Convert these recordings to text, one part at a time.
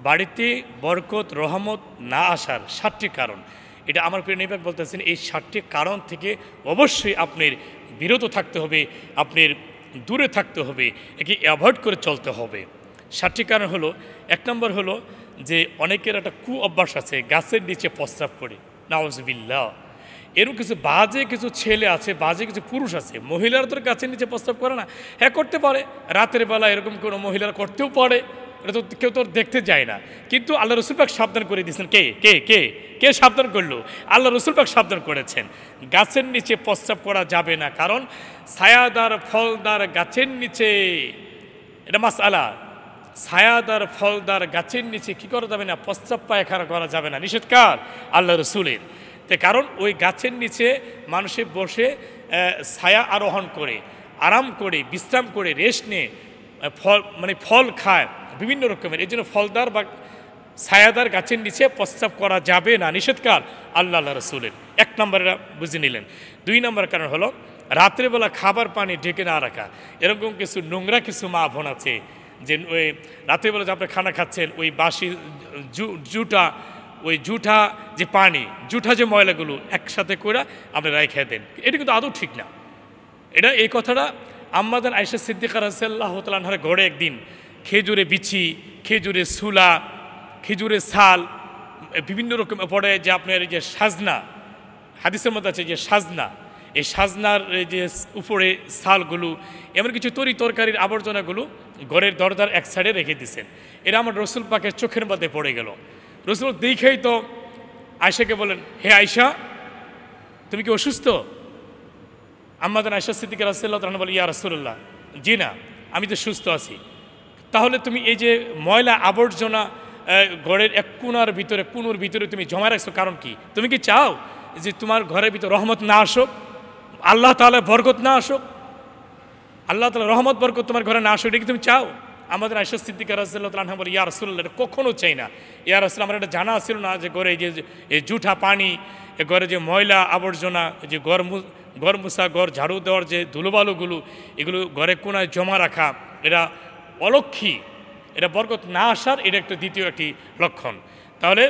বাড়িতে বরকত রহমত না আসার 7টি কারণ। এটা আমার প্রিয় নবী বলতেছেন, এই 7টি কারণ থেকে অবশ্যই আপনার বিরত থাকতে হবে, আপনার দূরে থাকতে হবে, একে অ্যাভয়েড করে চলতে হবে। 7টি কারণ হলো, 1 নম্বর হলো যে অনেকের একটা কু অভ্যাস আছে গাছের নিচে প্রস্রাব করে, নাউজুবিল্লাহ। এরকম কিছু বাজে কিছু ছেলে আছে, বাজে কিছু পুরুষ আছে, মহিলারা তো গাছের নিচে প্রস্রাব করে না। হ্যাঁ, করতে পারে, রাতের বেলা এরকম কোনো মহিলারা করতেও পারে, এটা তো কেউ তো দেখতে যায় না। কিন্তু আল্লাহ রসুল পাক সাবধান করে দিয়েছেন। কে কে কে কে সাবধান করলো? আল্লাহ রসুল পাক সাবধান করেছেন, গাছের নিচে প্রস্রাব করা যাবে না। কারণ ছায়াদার ফলদার গাছের নিচে, এটা মাসআলা, ছায়াদার ফলদার গাছের নিচে কি করা যাবে না? প্রস্রাব পায়খানা করা যাবে না, নিষেধ কার? আল্লাহ রসুলের। তো কারণ ওই গাছের নিচে মানুষে বসে ছায়া আরোহণ করে, আরাম করে, বিশ্রাম করে, রেস্ট নিয়ে ফল খায় বিভিন্ন রকমের। এই জন্য ফলদার বা ছায়াদার গাছের নিচে প্রস্রাব করা যাবে না, নিষেধকার আল্লাহ রসুলের। 1 নম্বরে বুঝে নিলেন। 2 নম্বর কারণ হলো রাত্রেবেলা খাবার পানি ঢেকে না রাখা। এরকম কিছু নোংরা কিছু মা বোন আছে যে ওই রাত্রেবেলা যে আপনি খানা খাচ্ছেন, ওই বাসি জুঠা যে পানি, জুঠা যে ময়লাগুলো একসাথে করে আপনি রেখে দেন। এটা কিন্তু আদৌ ঠিক না। এই কথাটা আম্মাজান আয়েশা সিদ্দিকা রাদিয়াল্লাহু তাআলা আনহার ঘরে একদিন খেজুরে বিচি, খেজুরে সুলা, খেজুরের ছাল, বিভিন্ন রকম পড়ে যে আপনার যে সাজনা, হাদিসের মধ্যে আছে যে সাজনা, এই সাজনার যে উপরে ছালগুলো, এমন কিছু তরকারির আবর্জনাগুলো ঘরের দরজার এক সাইডে রেখে দিয়েছেন। এরা আমার রসুল পাকের চোখের মধ্যে পড়ে গেল। রসুল দেখেই তো আয়েশাকে বলেন, হে আয়েশা, তুমি কি অসুস্থ? আম্মাজান আয়েশা সিদ্দিকা রাদিয়াল্লাহু তাআলা বলে, ইয়া রাসূলুল্লাহ, জি না, আমি তো সুস্থ আছি। তাহলে তুমি এই যে ময়লা আবর্জনা ঘরের এক কোণার ভিতরে, কোণের ভিতরে তুমি জমা রাখছো, কারণ কি? তুমি কি চাও যে তোমার ঘরের ভিতরে রহমত না আসুক, আল্লাহ তাআলা বরকত না আসুক, আল্লাহ তাআলা রহমত বরকত তোমার ঘরে না আসুক? এটা কি তুমি চাও? আমাদের আয়েশা সিদ্দিকা রাদিয়াল্লাহু তাআলা বলে, ইয়া রাসূলুল্লাহ, এটা কখনো চাই না। ইয়া রাসূল, আমার এটা জানা ছিল না যে ঘরে যে এই জুঠা পানি, ঘরে যে ময়লা আবর্জনা, যে ঘর মুছা, ঘর ঝাড়ু দেওয়ার যে ধুলোবালুগুলো, এগুলো ঘরে কোনায় জমা রাখা, এটা অলক্ষী, এটা বরকত না আসার এটা একটা দ্বিতীয় একটি লক্ষণ। তাহলে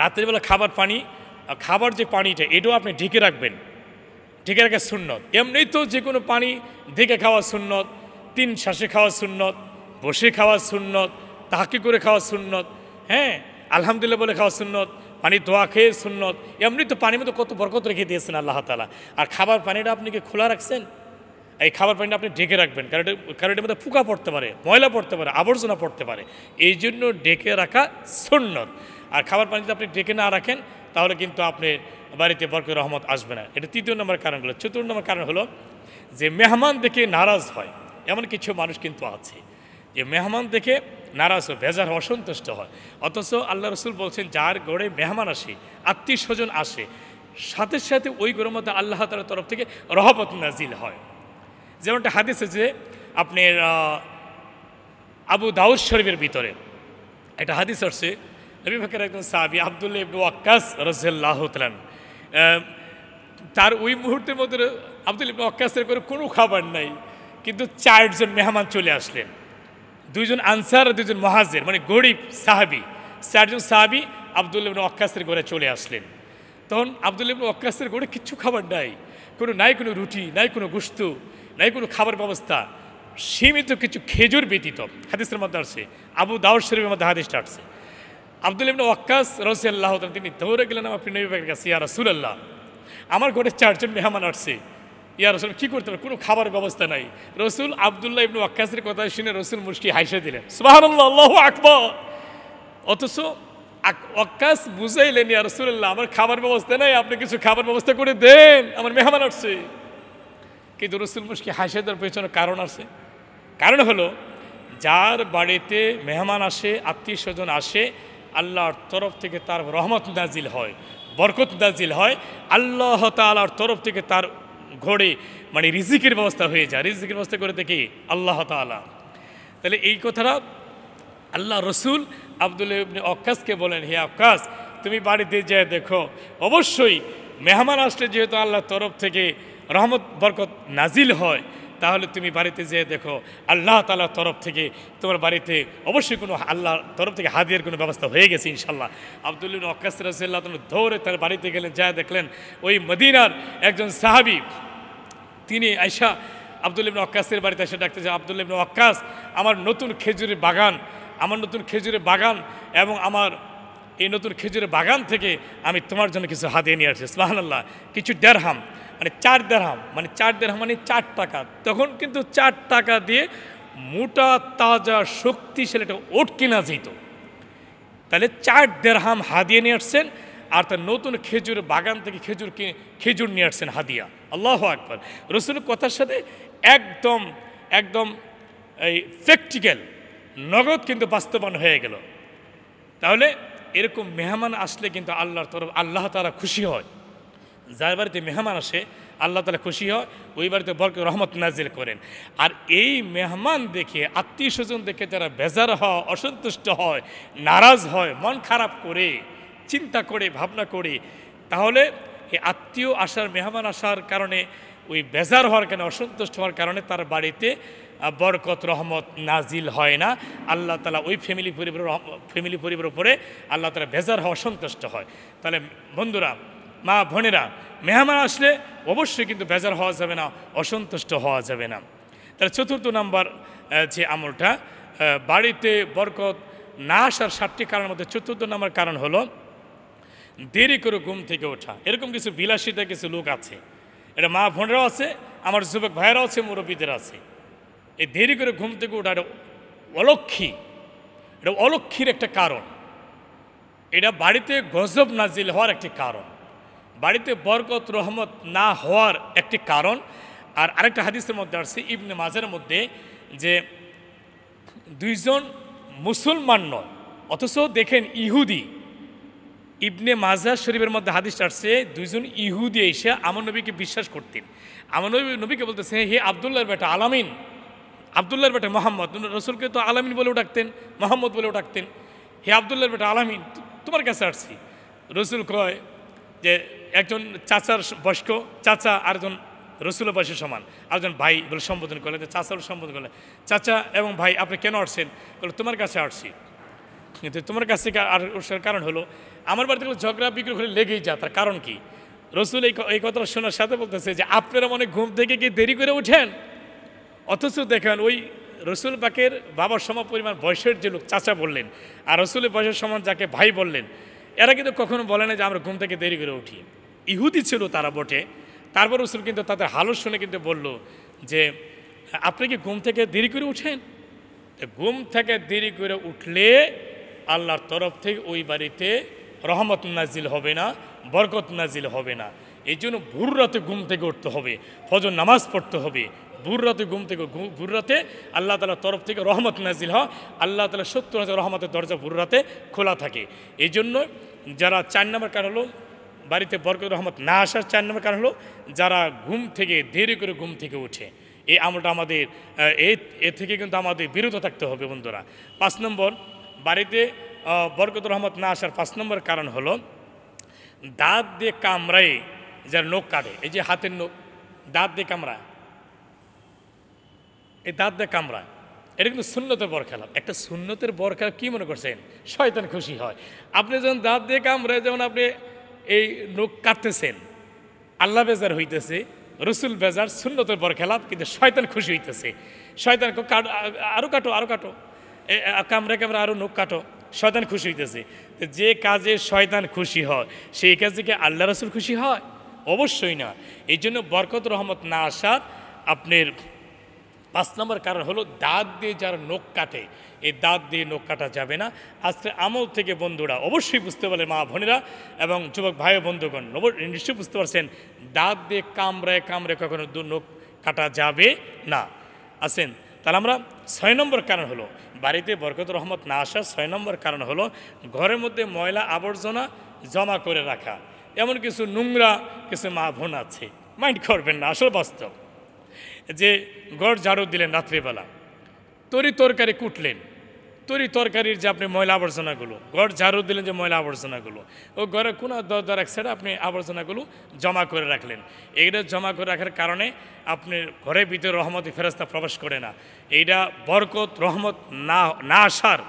রাত্রিবেলা খাবার যে পানিটা, এটাও আপনি ঢেকে রাখবেন, ঢেকে রাখা সুন্নত। এমনি তো যে কোনো পানি ঢেকে খাওয়া সুন্নত, 3 শ্বাসে খাওয়া সুন্নত, বসে খাওয়া সুন্নত, তাহাকি করে খাওয়া সুন্নত, হ্যাঁ, আলহামদুলিল্লাহ বলে খাওয়া সুন্নত, পানি দোয়া খেয়ে সুন্নত। এমনি তো পানির মধ্যে কত বরকত রেখে দিয়েছেন আল্লাহ তাআলা। আর খাবার পানিটা আপনি কি খোলা রাখছেন? এই খাবার পানিটা আপনি ঢেকে রাখবেন, কারণ এটার মধ্যে পোকা পড়তে পারে, ময়লা পড়তে পারে, আবর্জনা পড়তে পারে, এই জন্য ঢেকে রাখা সুন্নত। আর খাবার পানি যদি আপনি ঢেকে না রাখেন, তাহলে কিন্তু আপনি বাড়িতে বরকত রহমত আসবে না। এটা 3 নম্বর কারণ হলো। 4 নম্বর কারণ হলো যে মেহমান দেখে নারাজ হয়। এমন কিছু মানুষ কিন্তু আছে যে মেহমান দেখে নারাজ হয়, বেজার, অসন্তুষ্ট হয়। অথচ আল্লাহ রসুল বলছেন, যার ঘরে মেহমান আসে, আত্মীয় স্বজন আসে, সাথে সাথে ওই ঘরের মধ্যে আল্লাহ তাআলার তরফ থেকে রহমত নাজিল হয়। যেমনটা হাদিস আছে আপনার আবু দাউদ শরীফের ভিতরে একটা হাদিস আসছে, নবী পাকের একজন সাহাবী আব্দুল্লাহ ইবনে ওয়াক্কাস রাদিয়াল্লাহু তাআলা, তার ওই মুহূর্তের মধ্যে আব্দুল্লাহ ইবনে ওয়াক্কাসের করে কোনো খাবার নাই, কিন্তু 4 জন মেহমান চলে আসলেন, 2 জন আনসার আর 2 জন মুহাজির, মানে গরিব সাহাবী। 4 জন সাহাবী আব্দুল্লাহ ইবনে ওয়াক্কাসের ঘরে চলে আসলেন। তখন আব্দুল্লাহ ইবনে ওয়াক্কাসের ঘরে কিচ্ছু খাবার নাই, কোনো রুটি নাই, কোনো গোশত নাই, কোনো খাবার ব্যবস্থা, সীমিত কিছু খেজুর ব্যতীত। হাদিসের মধ্যে আসছে, আবু দাউদ শরীফের মধ্যে হাদিসটা আসছে। আব্দুল্লাহ ইবনে ওয়াক্কাস রাদিয়াল্লাহু তাআলা তিনি দৌড়ে গেলেন আমার প্রিয় নবী পাকের কাছে, ইয়া রাসূলুল্লাহ, আমার ঘরে 4 জন মেহমান আসছে, ইয়া রাসূল কী করতে পারে, কোনো খাবার ব্যবস্থা নাই। রসুল আব্দুল্লাহ ইবনে ওয়াক্কাসের কথা শুনে রসুল মুশকি হাসে দিলেন, সুবহানাল্লাহ, আল্লাহু আকবার। অথচ ওয়াক্কাস বুঝাইলেন, ইয়া রাসূলুল্লাহ, আমার খাবার ব্যবস্থা নাই, আপনি কিছু খাবার ব্যবস্থা করে দেন, আমার মেহমান আসছে। কিন্তু রসুল মুশকি হাসে দেওয়ার পেছনে কারণ আছে। কারণ হলো, যার বাড়িতে মেহমান আসে, আত্মীয় স্বজন আসে, আল্লাহর তরফ থেকে তার রহমত নাজিল হয়, বরকত নাজিল হয়, আল্লাহ তাআলার তরফ থেকে তার ঘরে মানে রিজিকের ব্যবস্থা হয়ে যায়। রিজিকের ব্যবস্থা করে দেখি আল্লাহ তাআলা। তাহলে এই কথাটা আল্লাহ রসুল আব্দুল্লাহ ইবনে ওয়াক্কাসকে বলেন, হে ওয়াক্কাস, তুমি বাড়িতে যেয়ে দেখো, অবশ্যই মেহমান আসলে যেহেতু আল্লাহর তরফ থেকে রহমত বরকত নাজিল হয়, তাহলে তুমি বাড়িতে যেয়ে দেখো আল্লাহ তাআলার তরফ থেকে তোমার বাড়িতে অবশ্যই কোনো আল্লাহর তরফ থেকে হাদিয়ার কোনো ব্যবস্থা হয়ে গেছে ইনশাল্লাহ। আব্দুল্লাহ ইবনে ওয়াক্কাস রাদিয়াল্লাহু তাআলা দৌড়ে তার বাড়িতে গেলেন, যা দেখলেন ওই মদিনার একজন সাহাবী তিনি আয়সা আব্দুল্লাহ ইবনে ওয়াক্কাসের বাড়িতে এসে ডাকতে যে, আব্দুল্লাহ ইবনে ওয়াক্কাস, আমার নতুন খেজুরের বাগান এবং আমার এই নতুন খেজুরের বাগান থেকে আমি তোমার জন্য কিছু হাদিয়া নিয়ে আসছি। সুবহানাল্লাহ। কিছু দেরহাম মানে 4 দেরহাম মানে 4 টাকা। তখন কিন্তু 4 টাকা দিয়ে মোটা তাজা শক্তিশালী একটা ওট কেনা যেত। তাহলে 4 দেরহাম হাদিয়া নিয়ে আসছেন, আর তার নতুন খেজুরের বাগান থেকে খেজুর নিয়ে আসছেন হাদিয়া। আল্লাহু আকবার। রাসূলের কথার সাথে একদম এই প্র্যাকটিক্যাল নগদ কিন্তু বাস্তবায়ন হয়ে গেল। তাহলে এরকম মেহমান আসলে কিন্তু আল্লাহ তাআলা খুশি হয়। যার বাড়িতে মেহমান আসে আল্লাহ তাআলা খুশি হয়, ওই বাড়িতে বরকত রহমত নাজিল করেন। আর এই মেহমান দেখে, আত্মীয় স্বজন দেখে যারা বেজার হয়, অসন্তুষ্ট হয়, নারাজ হয়, মন খারাপ করে, চিন্তা করে, ভাবনা করে, তাহলে এই আত্মীয় আসার, মেহমান আসার কারণে, ওই বেজার হওয়ার কারণে, অসন্তুষ্ট হওয়ার কারণে তার বাড়িতে বরকত রহমত নাজিল হয় না। আল্লাহ তাআলা ওই ফ্যামিলি পরিবারের উপরে আল্লাহ তাআলা বেজার হওয়া, সন্তুষ্ট হয়। তাহলে বন্ধুরা, মা বোনেরা, মেহমান আসলে অবশ্যই কিন্তু বেজার হওয়া যাবে না, অসন্তুষ্ট হওয়া যাবে না। তাহলে 4th নাম্বার যে আমলটা, বাড়িতে বরকত না আসার 7টি কারণের মধ্যে 4th নাম্বার কারণ হলো দেরি করে ঘুম থেকে ওঠা। এরকম কিছু বিলাসিতা কিছু লোক আছে, এটা মা বোনেরাও আছে, আমার যুবক ভাইয়েরাও আছে, মুরব্বীদের আছে। এই দেরি করে ঘুম থেকে ওঠা এটা অলক্ষীর একটা কারণ। এটা বাড়িতে গজব নাজিল হওয়ার একটি কারণ, বাড়িতে বরকত রহমত না হওয়ার একটি কারণ। আর আরেকটা হাদিসের মধ্যে আসছে ইবনে মাজার মধ্যে, যে 2 জন মুসলমান নয় অথচ দেখেন ইহুদি, ইবনে মাজাহ শরীফের মধ্যে হাদিস আসছে 2 জন ইহুদি এসে আমার নবীকে বিশ্বাস করতেন। আমার নবীকে বলতেছে, হে আব্দুল্লাহর বেটা আলামিন, আব্দুল্লাহর বেটা মোহাম্মদ। রসুলকে তো আলামিন বলেও ডাকতেন, মোহাম্মদ বলেও ডাকতেন। হে আব্দুল্লাহর বেটা আলামিন, তোমার কাছে আসছি। রসুল কয় যে একজন চাচার বয়স্ক চাচা, আরেকজন রসুলের বয়সের সমান, আরেকজন ভাই বলে সম্বোধন করলেন, চাচার সম্বোধন করলেন, চাচা এবং ভাই আপনি কেন আসছেন? বলে তোমার কাছে আসছি। কিন্তু তোমার কাছে আসার কারণ হলো আমার বাড়িতে ঝগড়া বিক্রি করে লেগেই যা, তার কারণ কি? রসুল এই কথাটা শোনার সাথে বলতেছে যে আপনারা মনে ঘুম থেকে কি দেরি করে উঠেন? অথচ দেখেন ওই রসুল পাকের বাবার সম পরিমাণ বয়সের যে লোক চাচা বললেন, আর রসুলের বয়সের সমান যাকে ভাই বললেন, এরা কিন্তু কখনো বলে না যে আমরা ঘুম থেকে দেরি করে উঠি। ইহুদি ছিল তারা বটে, তারপর রসুল কিন্তু তাদের হালত শুনে কিন্তু বলল যে আপনি কি ঘুম থেকে দেরি করে উঠেন? ঘুম থেকে দেরি করে উঠলে আল্লাহর তরফ থেকে ওই বাড়িতে রহমত নাজিল হবে না, বরকত নাজিল হবে না। এই জন্য ভোর রাতে ঘুম থেকে উঠতে হবে, ফজর নামাজ পড়তে হবে। ভোর রাতে আল্লাহ তাআলার তরফ থেকে রহমত নাজিল হয়। আল্লাহ তাআলা 70,000 রহমতের দরজা ভোর রাতে খোলা থাকে। এই জন্য যারা 4 নম্বর কারণ হলো বাড়িতে বরকত রহমত না আসার 4 নম্বর কারণ হলো যারা ঘুম থেকে দেরি করে ঘুম থেকে উঠে। এই আমলটা আমাদের এ থেকে কিন্তু আমাদের বিরত থাকতে হবে বন্ধুরা। 5 নম্বর বাড়িতে বরকত রহমত না আসার 5 নম্বর কারণ হলো দাঁত দিয়ে কামড়ায় যার নখ কাটে। এই যে হাতের নখ দাঁত দিয়ে কামড়ায়, এই দাঁত দিয়ে কামড়ায়, এটা কিন্তু সুন্নতের বরখেলাপ। একটা সুন্নতের বরখেলাপ কি মনে করছেন? শয়তান খুশি হয়। আপনি যখন দাঁত দিয়ে কামড়ায়, যেমন আপনি এই নখ কাটতেছেন, আল্লাহ বেজার হইতেছে, রসুল বেজার, সুন্নতের বরখেলাপ, কিন্তু শয়তান খুশি হইতেছে। শয়তান আরো কাটো, আরো কাটো, কামড়ে আরো নখ কাটো, শয়তান খুশি হইতেছে। যে কাজে শয়তান খুশি হয় সেই কাজে কি আল্লাহ রসুল খুশি হয়? অবশ্যই না। এই জন্য বরকত রহমত না আসার আপনার 5 নম্বর কারণ হলো দাঁত দিয়ে যারা নখ কাটে, এই দাঁত দিয়ে নখ কাটা যাবে না। আজকে আমল থেকে বন্ধুরা অবশ্যই বুঝতে পারলেন, মা বোনেরা এবং যুবক ভাই বন্ধুগণ নিশ্চয়ই বুঝতে পারছেন, দাঁত দিয়ে কামড়ায় কখনো নখ কাটা যাবে না। আসেন তাহলে আমরা 6 নম্বর কারণ হলো বাড়িতে বরকত রহমত না আসার 6 নম্বর কারণ হলো ঘরের মধ্যে ময়লা আবর্জনা জমা করে রাখা। এমন কিছু নোংরা কিছু মা বোন আছে, মাইন্ড করবেন না, আসলে বাস্তব, যে ঘর ঝাড়ু দিলেন রাত্রিবেলা, তরকারি কুটলেন, তরি তরকারির যে আপনি ময়লা আবর্জনাগুলো, ঘর ঝাড়ু দিলেন যে ময়লা আবর্জনাগুলো, ও ঘরে কোনো দরজার এক সাইডে আপনি আবর্জনাগুলো জমা করে রাখলেন। এইটা জমা করে রাখার কারণে আপনার ঘরের ভিতরে রহমতি ফেরেশতা প্রবেশ করে না। এইটা বরকত রহমত না আসার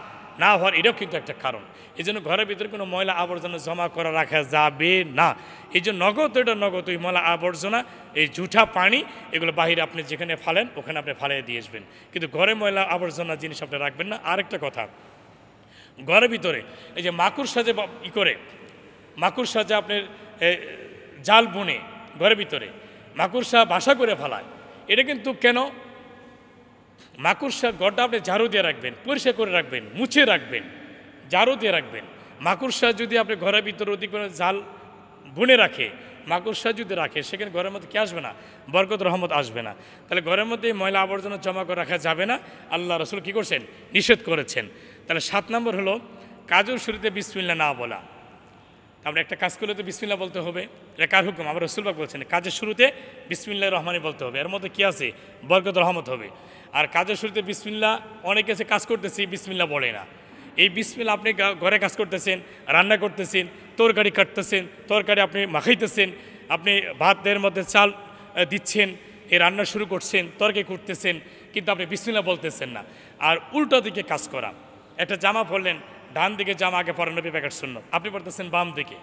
না হওয়ার এটাও কিন্তু একটা কারণ। এই জন্য ঘরের ভিতরে কোনো ময়লা আবর্জনা জমা করে রাখা যাবে না। এই যে নগদ, এটা নগদ ওই ময়লা আবর্জনা, এই জুঠা পানি, এগুলো বাহিরে আপনি যেখানে ফালেন ওখানে আপনি ফালিয়ে দিয়ে আসবেন, কিন্তু ঘরে ময়লা আবর্জনা জিনিস আপনি রাখবেন না। আরেকটা কথা, ঘরের ভিতরে এই যে মাকড়সা যে করে, মাকড়সা যে আপনার জাল বুনে ঘরের ভিতরে মাকড়সা বাসা করে ফেলায়, এটা কিন্তু কেন? মাকড়সা ঘরটা আপনি ঝাড়ু দিয়ে রাখবেন, পরিষ্কার করে রাখবেন, মুছে রাখবেন, ঝাড়ু দিয়ে রাখবেন। মাকড়সা যদি আপনি ঘরের ভিতরে অধিক জাল বুনে রাখে, মাকড়সা যদি রাখে, সেখানে ঘরের মধ্যে কি আসবে না? বরকত রহমত আসবে না। তাহলে ঘরের মধ্যে ময়লা আবর্জনা জমা করে রাখা যাবে না, আল্লাহ রসুল কী করছেন? নিষেধ করেছেন। তাহলে 7 নম্বর হলো কাজের শুরুতে বিসমিল্লাহ না বলা। আমরা একটা কাজ করলে তো বিসমিল্লাহ বলতে হবে, এটা কার হুকুম? আমার রসুলবাগ বলছেন কাজের শুরুতে বিসমিল্লাহ রহমানি বলতে হবে, এর মধ্যে কি আছে? বরকত রহমত হবে। আর কাজের শুরুতে বিসমিল্লাহ, অনেকে এসে কাজ করতেছি বিসমিল্লাহ বলে না। এই বিসমিল্লাহ আপনি ঘরে কাজ করতেছেন, রান্না করতেছেন, তরকারি কাটতেছেন, তরকারি আপনি মাখাইতেছেন, আপনি ভাতের মধ্যে চাল দিচ্ছেন, এই রান্না শুরু করছেন, তরকারি করতেছেন, কিন্তু আপনি বিসমিল্লাহ বলতেছেন না। আর উল্টো দিকে কাজ করা, একটা জামা পরলেন, ডান দিকে জামা আগে পরেন নবী প্যাকেট সুন্নাত, আপনি পড়তেছেন বাম দিকে।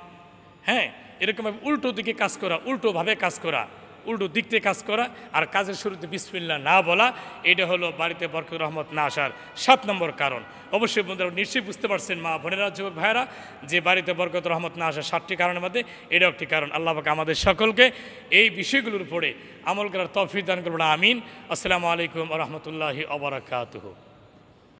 হ্যাঁ, এরকমভাবে উল্টো দিকে কাজ করা, উল্টোভাবে কাজ করা, উল্টো দিক থেকে কাজ করা, আর কাজের শুরুতে বিসমিল্লাহ না বলা, এটা হলো বাড়িতে বরকত রহমত না আসার 7 নম্বর কারণ। অবশ্যই বন্ধুরা নিশ্চয়ই বুঝতে পারছেন মা বোনেরা, যুবক ভাইয়েরা, যে বাড়িতে বরকত রহমত না আসার 7টি কারণের মধ্যে এটাও একটি কারণ। আল্লাহ পাক আমাদের সকলকে এই বিষয়গুলোর উপরে আমল করার তৌফিক দান করুন, আমিন। আসসালামু আলাইকুম ওয়া রাহমাতুল্লাহি ওয়া বারাকাতুহু।